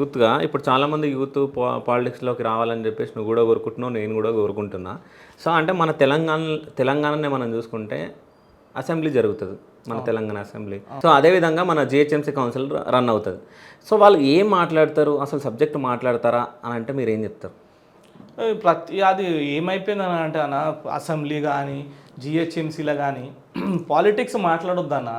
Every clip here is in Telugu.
యూత్‌గా ఇప్పుడు చాలామంది యూత్ పాలిటిక్స్‌లోకి రావాలని చెప్పేసి నువ్వు కూడా కోరుకుంటున్నావు. నేను కూడా కోరుకుంటున్నా. సో, అంటే మన తెలంగాణనే మనం చూసుకుంటే అసెంబ్లీ జరుగుతది. మన తెలంగాణ అసెంబ్లీ. సో, అదే విధంగా మన జీహెచ్ఎంసీ కౌన్సిల్ రన్ అవుతది. సో, వాళ్ళు ఏం మాట్లాడతారు? అసలు సబ్జెక్ట్ మాట్లాడతారా అని అంటే మీరేం చెప్తారు? అది ఏమైపోయిందని అంటే అన్న, అసెంబ్లీ కానీ జిహెచ్ఎంసీలో కానీ పాలిటిక్స్ మాట్లాడొద్దన్న.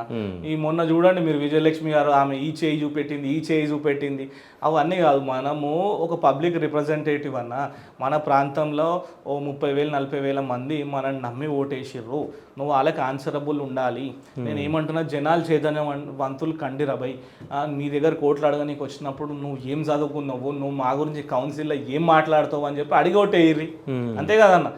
ఈ మొన్న చూడండి మీరు, విజయలక్ష్మి గారు ఆమె ఈ చేయి చూపెట్టింది, ఈ చేయి చూపెట్టింది, అవన్నీ కాదు. మనము ఒక పబ్లిక్ రిప్రజెంటేటివ్ అన్న. మన ప్రాంతంలో ఓ 30,000 40,000 మంది మనల్ని నమ్మి ఓటేసిర్రు. నువ్వు వాళ్ళకి ఆన్సరబుల్ ఉండాలి. నేను ఏమంటున్నా, జనాలు చైతన్యవంతులు కండిరబై. నీ దగ్గర కోట్లు అడగనీకి వచ్చినప్పుడు నువ్వు ఏం చదువుకున్నావు, నువ్వు మా గురించి కౌన్సిల్లో ఏం మాట్లాడుతావు అని చెప్పి అడిగి ఓటేయిర్రి. అంతే కదన్న.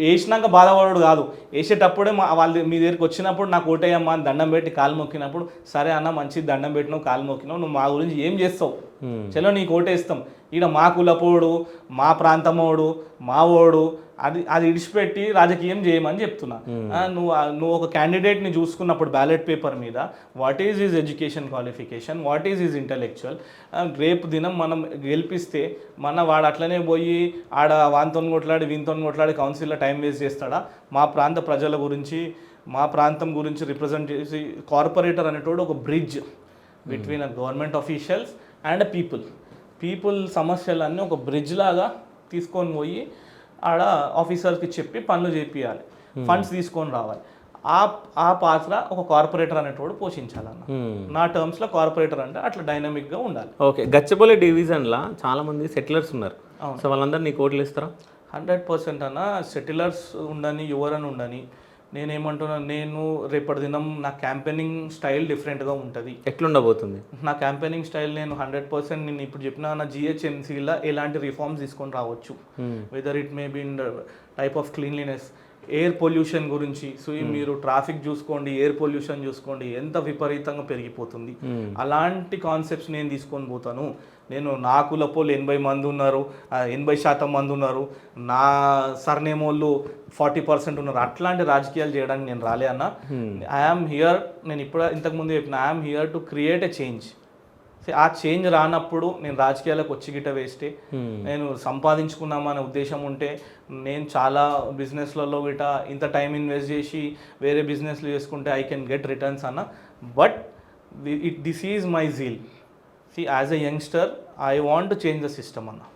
వేసినాక బాధపడడు కాదు, వేసేటప్పుడే వాళ్ళు మీ దగ్గరికి వచ్చినప్పుడు నాకు ఓటేయమ్మా అని దండం పెట్టి కాలు మొక్కినప్పుడు, సరే అన్న మంచి దండం పెట్టినావు, కాలు మొక్కినావు, నువ్వు మా గురించి ఏం చేస్తావు, చలో నీకు ఓటేస్తాం. ఈడ మా కులపోడు, మా ప్రాంతమోడు, మా ఓడు, అది ఇడిచిపెట్టి రాజకీయం చేయమని చెప్తున్నా. నువ్వు ఒక క్యాండిడేట్ని చూసుకున్నప్పుడు బ్యాలెట్ పేపర్ మీద what is his education qualification, what is his intellectual, రేపు దినం మనం గెలిపిస్తే వాడు అట్లనే పోయి ఆడ వానితో కొట్లాడి వీనితో కొట్లాడి కౌన్సిల్లో టైం వేస్ట్ చేస్తాడా? మా ప్రాంత ప్రజల గురించి, మా ప్రాంతం గురించి రిప్రజెంట్ చేసి కార్పొరేటర్ అనేటోడు ఒక bridge between government officials and people సమస్యలన్నీ ఒక బ్రిడ్జ్ లాగా తీసుకొని పోయి ఆడ ఆఫీసర్స్కి చెప్పి పనులు చేపియాలి, ఫండ్స్ తీసుకొని రావాలి. ఆ పాత్ర ఒక కార్పొరేటర్ అనేటోడు పోషించాలన్న. నా టర్మ్స్లో కార్పొరేటర్ అంటే అట్లా డైనమిక్గా ఉండాలి. ఓకే, గచ్చిబౌలి డివిజన్లో చాలామంది సెటిలర్స్ ఉన్నారు. సో వాళ్ళందరూ నీకు ఓట్లు ఇస్తారా? 100% అన్న. సెటిలర్స్ ఉండని, ఎవరని ఉండని, నేనేమంటున్నాను, నేను రేపటి దినం నా క్యాంపెయినింగ్ స్టైల్ డిఫరెంట్గా ఉంటుంది. ఎట్లుండబోతుంది నా క్యాంపెయినింగ్ స్టైల్? నేను 100% నేను ఇప్పుడు చెప్పిన నా జిహెచ్ఎంసీలో ఎలాంటి రిఫార్మ్స్ తీసుకొని రావచ్చు, whether it may be in type of cleanliness, air pollution గురించి. సో మీరు ట్రాఫిక్ చూసుకోండి, ఎయిర్ పొల్యూషన్ చూసుకోండి, ఎంత విపరీతంగా పెరిగిపోతుంది. అలాంటి కాన్సెప్ట్స్ నేను తీసుకొని పోతాను. నేను నా కులపోళ్ళు 80 మంది ఉన్నారు, 80% మంది ఉన్నారు, నా సర్నేమ్ వాళ్ళు 40% ఉన్నారు. అట్లాంటి రాజకీయాలు చేయడానికి నేను రాలే అన్న. ఐఆమ్ హియర్, నేను ఇంతకుముందు చెప్పిన, I am here to create a change. ఆ చేంజ్ రానప్పుడు నేను రాజకీయాలకు వచ్చి గిట్ట వేస్తే, నేను సంపాదించుకున్నామనే ఉద్దేశం ఉంటే నేను చాలా బిజినెస్లలో గిట్ట ఇంత టైం ఇన్వెస్ట్ చేసి వేరే బిజినెస్లు చేసుకుంటే ఐ కెన్ గెట్ రిటర్న్స్ అన్న. But this is my zeal. See, as a youngster, I want to change the system, Anna.